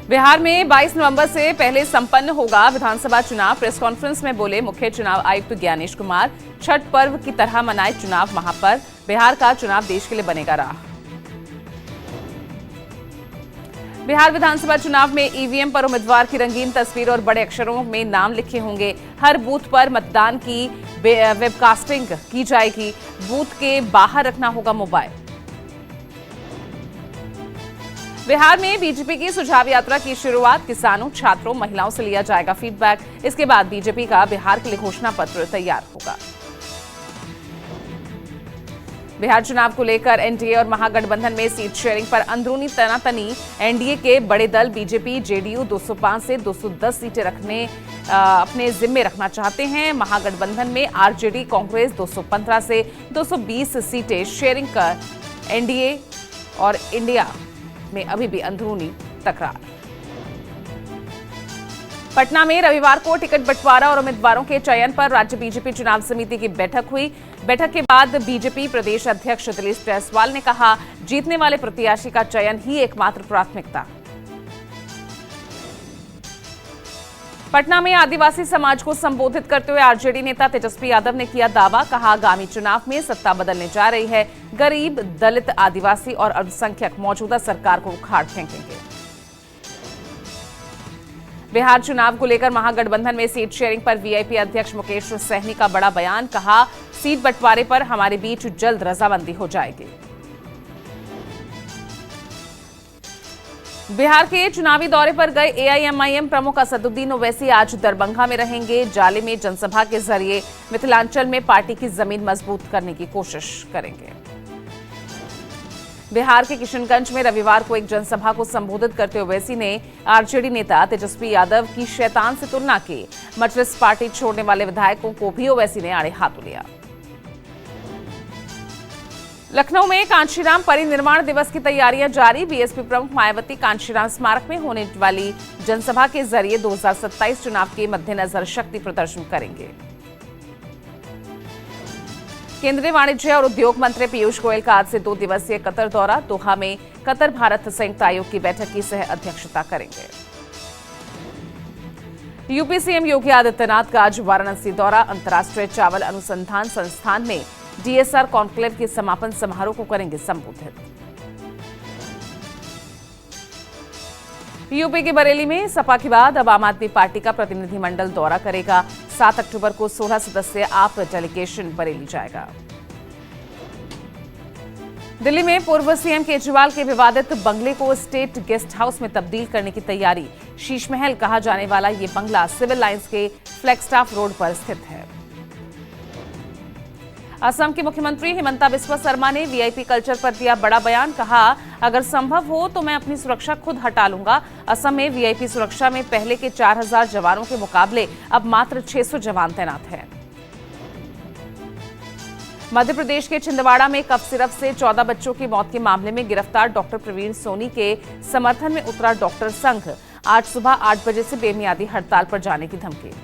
बिहार में 22 नवंबर से पहले संपन्न होगा विधानसभा चुनाव। प्रेस कॉन्फ्रेंस में बोले मुख्य चुनाव आयुक्त ज्ञानेश कुमार। छठ पर्व की तरह मनाए चुनाव महापर्व। बिहार का चुनाव देश के लिए बनेगा राह। बिहार विधानसभा चुनाव में ईवीएम पर उम्मीदवार की रंगीन तस्वीर और बड़े अक्षरों में नाम लिखे होंगे। हर बूथ पर मतदान की वेबकास्टिंग की जाएगी। बूथ के बाहर रखना होगा मोबाइल। बिहार में बीजेपी की सुझाव यात्रा की शुरुआत। किसानों, छात्रों, महिलाओं से लिया जाएगा फीडबैक। इसके बाद बीजेपी का बिहार के लिए घोषणा पत्र तैयार होगा। बिहार चुनाव को लेकर एनडीए और महागठबंधन में सीट शेयरिंग पर अंदरूनी तनातनी। एनडीए के बड़े दल बीजेपी, जेडीयू 205 से 210 सीटें अपने जिम्मे रखना चाहते हैं। महागठबंधन में आरजेडी, कांग्रेस 215 से 220 सीटें शेयरिंग कर एनडीए और इंडिया में अभी भी अंदरूनी तकरार। पटना में रविवार को टिकट बंटवारा और उम्मीदवारों के चयन पर राज्य बीजेपी चुनाव समिति की बैठक हुई। बैठक के बाद बीजेपी प्रदेश अध्यक्ष दिलीप जायसवाल ने कहा, जीतने वाले प्रत्याशी का चयन ही एकमात्र प्राथमिकता। पटना में आदिवासी समाज को संबोधित करते हुए आरजेडी नेता तेजस्वी यादव ने किया दावा। कहा, आगामी चुनाव में सत्ता बदलने जा रही है। गरीब, दलित, आदिवासी और अल्पसंख्यक मौजूदा सरकार को उखाड़ फेंकेंगे। बिहार चुनाव को लेकर महागठबंधन में सीट शेयरिंग पर वीआईपी अध्यक्ष मुकेश सहनी का बड़ा बयान। कहा, सीट बंटवारे पर हमारे बीच जल्द रजामंदी हो जाएगी। बिहार के चुनावी दौरे पर गए एआईएमआईएम प्रमुख असदुद्दीन ओवैसी आज दरभंगा में रहेंगे। जाले में जनसभा के जरिए मिथिलांचल में पार्टी की जमीन मजबूत करने की कोशिश करेंगे। बिहार के किशनगंज में रविवार को एक जनसभा को संबोधित करते हुए ओवैसी ने आरजेडी नेता तेजस्वी यादव की शैतान से तुलना की। मजलिस पार्टी छोड़ने वाले विधायकों को भी ओवैसी ने आड़े हाथों लिया। लखनऊ में कांशीराम परिनिर्माण दिवस की तैयारियां जारी। बीएसपी प्रमुख मायावती कांशीराम स्मारक में होने वाली जनसभा के जरिए 2027 चुनाव के मद्देनजर शक्ति प्रदर्शन करेंगे। केंद्रीय वाणिज्य और उद्योग मंत्री पीयूष गोयल का आज से 2 दिवसीय कतर दौरा। दोहा में कतर भारत संयुक्त आयोग की बैठक की सह अध्यक्षता करेंगे। यूपी सीएम योगी आदित्यनाथ का आज वाराणसी दौरा। अंतर्राष्ट्रीय चावल अनुसंधान संस्थान में डीएसआर कॉन्क्लेव के समापन समारोह को करेंगे संबोधित। यूपी के बरेली में सपा के बाद अब आम आदमी पार्टी का प्रतिनिधिमंडल दौरा करेगा। 7 अक्टूबर को 16 सदस्यीय आप डेलीगेशन बरेली जाएगा। दिल्ली में पूर्व सीएम केजरीवाल के विवादित बंगले को स्टेट गेस्ट हाउस में तब्दील करने की तैयारी। शीश महल कहा जाने वाला ये बंगला सिविल लाइंस के फ्लैगस्टाफ रोड पर स्थित है। असम के मुख्यमंत्री हिमंता बिस्वा शर्मा ने वीआईपी कल्चर पर दिया बड़ा बयान। कहा, अगर संभव हो तो मैं अपनी सुरक्षा खुद हटा लूंगा। असम में वीआईपी सुरक्षा में पहले के 4000 जवानों के मुकाबले अब मात्र 600 जवान तैनात हैं। मध्य प्रदेश के छिंदवाड़ा में कफ सिरप से 14 बच्चों की मौत के मामले में गिरफ्तार डॉक्टर प्रवीण सोनी के समर्थन में उतरा डॉक्टर संघ। आज सुबह 8 बजे से बेमियादी हड़ताल पर जाने की धमकी।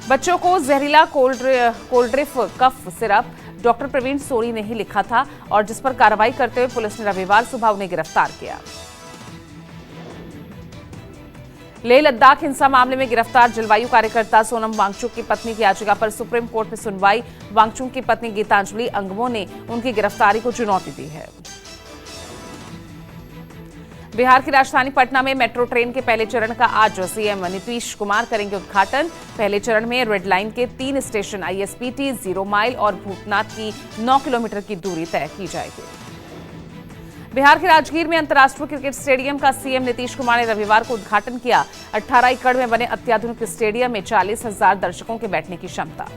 बच्चों को जहरीला Coldrif cough syrup doctor Praveen Soni ने ही लिखा था और जिस पर कार्रवाई करते हुए पुलिस ने रविवार सुबह उन्हें गिरफ्तार किया। लेह लद्दाख हिंसा मामले में गिरफ्तार जलवायु कार्यकर्ता सोनम वांगचुक की पत्नी की याचिका पर सुप्रीम कोर्ट में सुनवाई। वांगचुक की पत्नी गीतांजलि अंगमो ने उनकी गिरफ्तारी को चुनौती दी है। बिहार की राजधानी पटना में मेट्रो ट्रेन के पहले चरण का आज सीएम नीतीश कुमार करेंगे उद्घाटन। पहले चरण में रेड लाइन के 3 स्टेशन आईएसबीटी, 0 माइल और भूतनाथ की 9 किलोमीटर की दूरी तय की जाएगी। बिहार के राजगीर में अंतर्राष्ट्रीय क्रिकेट स्टेडियम का सीएम नीतीश कुमार ने रविवार को उद्घाटन किया। 18 एकड़ में बने अत्याधुनिक स्टेडियम में 40,000 दर्शकों के बैठने की क्षमता।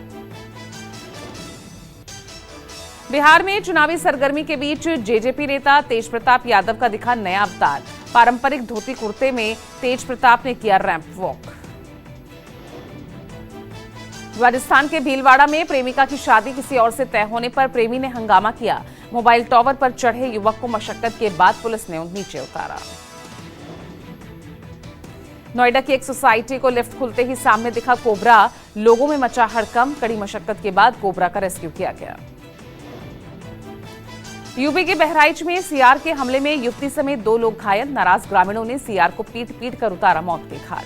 बिहार में चुनावी सरगर्मी के बीच जेजेपी नेता तेज प्रताप यादव का दिखा नया अवतार। पारंपरिक धोती कुर्ते में तेज प्रताप ने किया रैंप वॉक। राजस्थान के भीलवाड़ा में प्रेमिका की शादी किसी और से तय होने पर प्रेमी ने हंगामा किया। मोबाइल टावर पर चढ़े युवक को मशक्कत के बाद पुलिस ने नीचे उतारा। नोएडा की एक सोसाइटी को लिफ्ट खुलते ही सामने दिखा कोबरा। लोगों में मचा हड़कंप। कड़ी मशक्कत के बाद कोबरा का रेस्क्यू किया गया। यूपी के बहराइच में सीआर के हमले में युवती समेत 2 लोग घायल। नाराज ग्रामीणों ने सीआर को पीट कर उतारा मौत के घाट।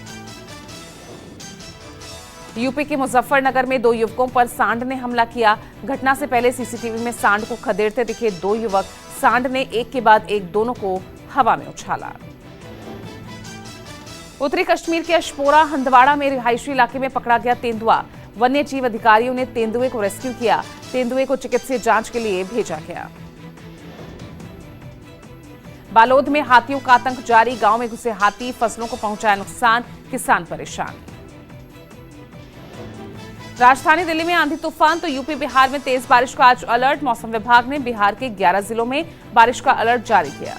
यूपी के मुजफ्फरनगर में 2 युवकों पर सांड ने हमला किया। घटना से पहले सीसीटीवी में सांड को खदेड़ते दिखे 2 युवक। सांड ने एक के बाद एक दोनों को हवा में उछाला। उत्तरी कश्मीर के अशपोरा हंदवाड़ा में रिहायशी इलाके में पकड़ा गया तेंदुआ। वन्य जीव अधिकारियों ने तेंदुए को रेस्क्यू किया। तेंदुए को चिकित्सीय जांच के लिए भेजा गया। बालोद में हाथियों का आतंक जारी। गांव में घुसे हाथी, फसलों को पहुंचाया नुकसान, किसान परेशान। राजधानी दिल्ली में आंधी तूफान तो यूपी बिहार में तेज बारिश का आज अलर्ट। मौसम विभाग ने बिहार के 11 जिलों में बारिश का अलर्ट जारी किया।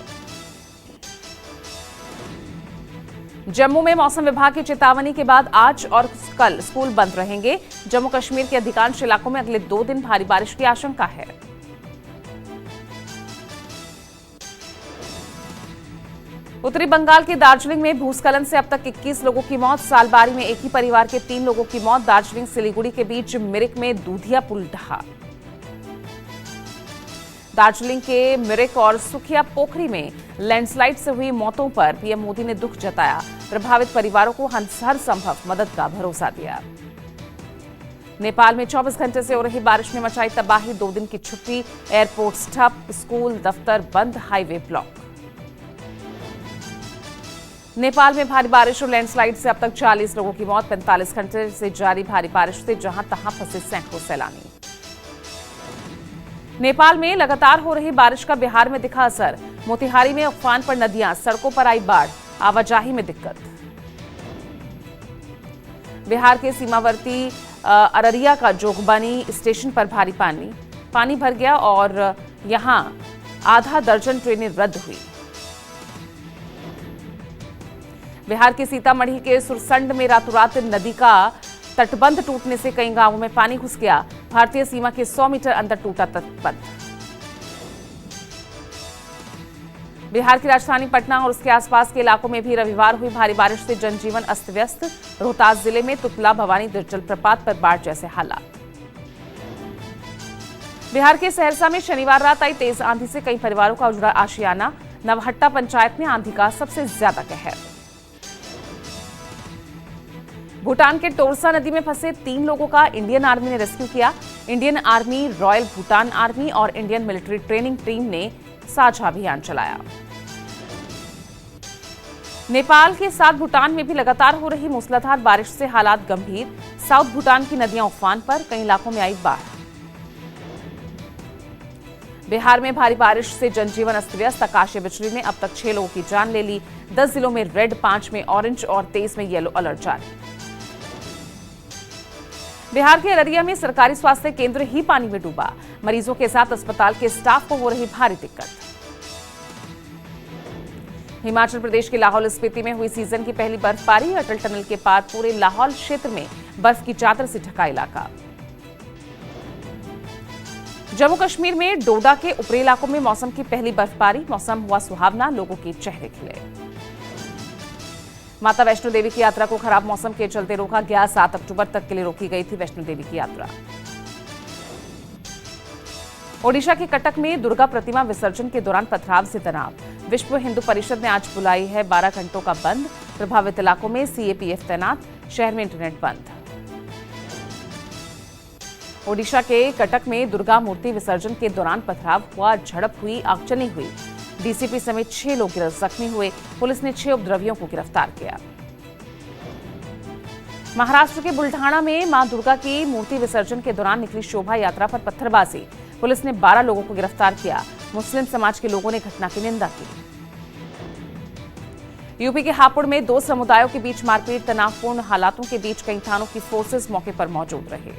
जम्मू में मौसम विभाग की चेतावनी के बाद आज और कल स्कूल बंद रहेंगे। जम्मू कश्मीर के अधिकांश इलाकों में अगले 2 दिन भारी बारिश की आशंका है। उत्तरी बंगाल के दार्जिलिंग में भूस्खलन से अब तक 21 लोगों की मौत। सालबारी में एक ही परिवार के 3 लोगों की मौत। दार्जिलिंग सिलीगुड़ी के बीच मिरिक में दूधिया पुल ढहा। दार्जिलिंग के मिरिक और सुखिया पोखरी में लैंडस्लाइड से हुई मौतों पर पीएम मोदी ने दुख जताया। प्रभावित परिवारों को हर संभव मदद का भरोसा दिया। नेपाल में 24 घंटे से हो रही बारिश में मचाई तबाही। 2 दिन की छुट्टी, एयरपोर्ट ठप, स्कूल दफ्तर बंद, हाईवे ब्लॉक। नेपाल में भारी बारिश और लैंडस्लाइड से अब तक 40 लोगों की मौत। 45 घंटे से जारी भारी बारिश से जहां तहां फंसे सैकड़ों सैलानी। नेपाल में लगातार हो रही बारिश का बिहार में दिखा असर। मोतिहारी में उफान पर नदियां, सड़कों पर आई बाढ़, आवाजाही में दिक्कत। बिहार के सीमावर्ती अररिया का जोगबानी स्टेशन पर भारी पानी भर गया और यहां आधा दर्जन ट्रेनें रद्द हुई। बिहार के सीतामढ़ी के सुरसंड में रातों रात नदी का तटबंध टूटने से कई गांवों में पानी घुस गया। भारतीय सीमा के 100 मीटर अंदर टूटा तटबंध। बिहार की राजधानी पटना और उसके आसपास के इलाकों में भी रविवार हुई भारी बारिश से जनजीवन अस्त व्यस्त। रोहतास जिले में तुतला भवानी जलप्रपात पर बाढ़ जैसे हालात। बिहार के सहरसा में शनिवार रात आई तेज आंधी से कई परिवारों का उजड़ा आशियाना। नवहट्टा पंचायत में आंधी का सबसे ज्यादा कहर। भूटान के टोरसा नदी में फंसे 3 लोगों का इंडियन आर्मी ने रेस्क्यू किया। Indian army, royal Bhutan army और इंडियन मिलिट्री ट्रेनिंग टीम ने साझा अभियान चलाया। नेपाल के साथ भूटान में भी लगातार हो रही मूसलाधार बारिश से हालात गंभीर। साउथ भूटान की नदियां उफान पर, कई इलाकों में आई बाढ़। बिहार में भारी बारिश से जनजीवन अस्त व्यस्त। आकाशीय बिजली ने अब तक 6 लोगों की जान ले ली। 10 जिलों में रेड, 5 में ऑरेंज और 23 में येलो अलर्ट जारी। बिहार के अररिया में सरकारी स्वास्थ्य केंद्र ही पानी में डूबा। मरीजों के साथ अस्पताल के स्टाफ को हो रही भारी दिक्कत। हिमाचल प्रदेश के लाहौल स्पीति में हुई सीजन की पहली बर्फबारी। अटल टनल के पार पूरे लाहौल क्षेत्र में बर्फ की चादर से ढका इलाका। जम्मू कश्मीर में डोडा के ऊपरी इलाकों में मौसम की पहली बर्फबारी। मौसम हुआ सुहावना, लोगों के चेहरे खिले। माता वैष्णो देवी की यात्रा को खराब मौसम के चलते रोका गया। 7 अक्टूबर तक के लिए रोकी गई थी वैष्णो देवी की यात्रा। ओडिशा के कटक में दुर्गा प्रतिमा विसर्जन के दौरान पथराव से तनाव। विश्व हिंदू परिषद ने आज बुलाई है 12 घंटों का बंद। प्रभावित इलाकों में सीएपीएफ तैनात। शहर में इंटरनेट बंद। ओडिशा के कटक में दुर्गा मूर्ति विसर्जन के दौरान पथराव हुआ, झड़प हुई, आगजनी हुई। डीसीपी समेत 6 लोग जख्मी हुए। पुलिस ने 6 उपद्रवियों को गिरफ्तार किया। महाराष्ट्र के बुल्ढाणा में मां दुर्गा की मूर्ति विसर्जन के दौरान निकली शोभा यात्रा पर पत्थरबाजी। पुलिस ने 12 लोगों को गिरफ्तार किया। मुस्लिम समाज के लोगों ने घटना की निंदा की। यूपी के हापुड़ में 2 समुदायों के बीच मारपीट। तनावपूर्ण हालातों के बीच कई थानों की फोर्सेस मौके पर मौजूद रहे।